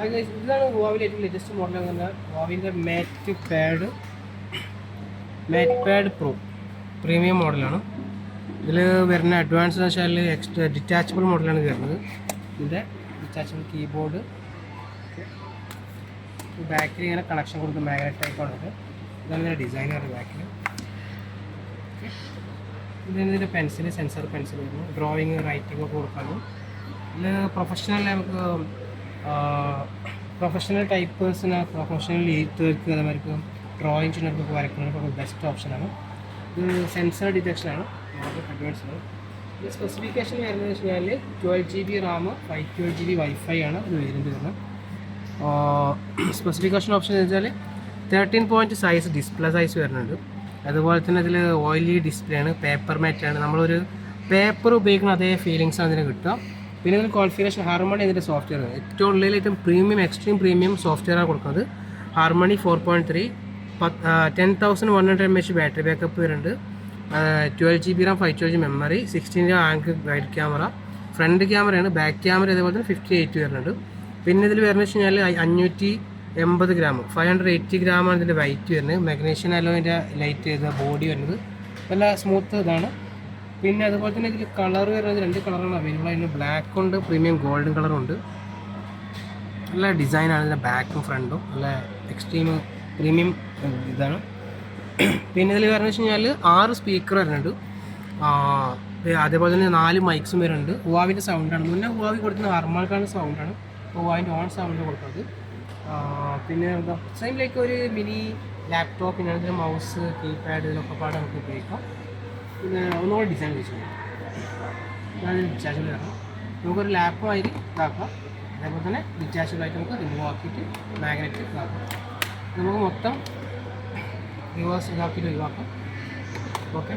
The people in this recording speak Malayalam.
ഇതാണ് ഹുവാവിൻ്റെ ഏറ്റവും ലേറ്റസ്റ്റ് മോഡൽ എന്ന് പറഞ്ഞാൽ ഹുവാവിൻ്റെ മാറ്റ് പാഡ് പ്രോ പ്രീമിയം മോഡലാണ്. ഇതിൽ വരുന്ന അഡ്വാൻസ് എന്ന് വെച്ചാൽ എക്സ്ട്രാ ഡിറ്റാച്ചബിൾ മോഡലാണ് വരുന്നത്. ഇതിൻ്റെ ഡിറ്റാച്ചബിൾ കീബോർഡ്, ബാക്കിൽ ഇങ്ങനെ കണക്ഷൻ കൊടുക്കുന്ന മാഗ്നറ്റ് ടൈപ്പാണ്. ഇതാണ് ഇതിൻ്റെ ഡിസൈൻ വരുന്നത് ബാക്കിൽ. ഇതിൻ്റെ പെൻസിൽ, സെൻസർ പെൻസിൽ വരുന്നു. ഡ്രോയിങ്, റൈറ്റിംഗ് ഒക്കെ കൊടുക്കാനും. ഇതിൽ പ്രൊഫഷണൽ ടൈപ്പേഴ്സിന്, പ്രൊഫഷണൽ എഴുത്തുകാർക്ക്, അതേമാതിരി ഡ്രോയിങ് ചെയ്യുന്നവർക്ക് വരയ്ക്കുന്നവർക്കൊക്കെ ബെസ്റ്റ് ഓപ്ഷനാണ്. ഇത് സെൻസർ ഡിറ്റക്ഷനാണ്, അഡ്വാൻസ് ആണ്. ഇത് സ്പെസിഫിക്കേഷൻ വരുന്നത് വെച്ച് കഴിഞ്ഞാൽ 12GB റാം, 512GB വൈഫൈ ആണ് ഇത് വേരിയൻ്റ് വരുന്നത്. സ്പെസിഫിക്കേഷൻ ഓപ്ഷൻ എന്ന് വെച്ചാൽ 13 പോയിൻറ്റ് സൈസ് ഡിസ്പ്ലേ സൈസ് വരുന്നുണ്ട്. അതുപോലെ തന്നെ ഇതിൽ ഓയിലി ഡിസ്പ്ലേ ആണ്, പേപ്പർ മാറ്റാണ്. നമ്മളൊരു പേപ്പർ ഉപയോഗിക്കുന്ന അതേ ഫീലിങ്സാണ് ഇതിന് കിട്ടുക. പിന്നെ ഇതിൽ കോൺഫിഗറേഷൻ ഹാർമണി ഇതിൻ്റെ സോഫ്റ്റ്വെയർ ആണ്. ഏറ്റവും ഉള്ളിലേറ്റവും പ്രീമിയം, എക്സ്ട്രീം പ്രീമിയം സോഫ്റ്റ്വെയറാണ് കൊടുക്കുന്നത്. ഹാർമണി 4.3, 10,100 mAh ബാറ്ററി ബാക്കപ്പ് വരുന്നുണ്ട്. 12GB RAM, 512GB memory, 16 angle wide camera, front ക്യാമറയാണ്. ബാക്ക് ക്യാമറ അതേപോലെ തന്നെ 58 വരുന്നുണ്ട്. പിന്നെ ഇതിൽ വരുന്നത് വെച്ച് കഴിഞ്ഞാൽ 580 ഗ്രാം, 580 ഗ്രാമാണ് ഇതിൻ്റെ വെയിറ്റ് വരുന്നത്. മാഗ്നീഷ്യൻ അലോയിൻ്റെ ലൈറ്റ് ചെയ്ത ബോഡി വരുന്നത് നല്ല സ്മൂത്ത് ഇതാണ്. പിന്നെ അതുപോലെ തന്നെ ഇതിൽ കളർ വരുന്നത് 2 കളറാണ് അവൈലബിൾ. അതിന് ബ്ലാക്ക് ഉണ്ട്, പ്രീമിയം ഗോൾഡൻ കളറുണ്ട്. നല്ല ഡിസൈനാണ് ഇതിൻ്റെ ബാക്കും ഫ്രണ്ടും, നല്ല എക്സ്ട്രീം പ്രീമിയം ഇതാണ്. പിന്നെ ഇതിൽ വരുന്നത് വെച്ച് കഴിഞ്ഞാൽ 6 സ്പീക്കർ വരുന്നുണ്ട്. അതേപോലെ തന്നെ 4 മൈക്സും വരുന്നുണ്ട്. ഹുവാവിൻ്റെ സൗണ്ടാണ്. മുന്നേ ഹുവാവി കൊടുക്കുന്ന ഹാർമാൾക്കാണ് സൗണ്ടാണ്, ഹുവാവിൻ്റെ ഓൺ സൗണ്ട് കൊടുക്കുന്നത്. പിന്നെ എന്താ സെയിം ലൈക്ക് ഒരു മിനി ലാപ്ടോപ്പ്, പിന്നെ അതിൻ്റെ മൗസ്, കീപാഡ്, ഇതിലൊക്കെ പാടെ നമുക്ക് ഉപയോഗിക്കാം. പിന്നെ ഒന്നുകൂടെ ഡിസൈൻ വെച്ചിട്ടുണ്ട്. അതാണ് ഡിറ്റാച്ചബിൾ ആണ്. നമുക്കൊരു ലാപ്പുമായിട്ട് ഇതാക്കാം. അതേപോലെ തന്നെ ഡിറ്റാച്ചബിളായിട്ട് നമുക്ക് റിമൂവ് ആക്കിയിട്ട് മാഗ്നറ്റ് ഇതാക്കാം. നമുക്ക് മൊത്തം റിവേഴ്സ് ഇതാക്കിയിട്ട് ഒഴിവാക്കാം. ഓക്കെ.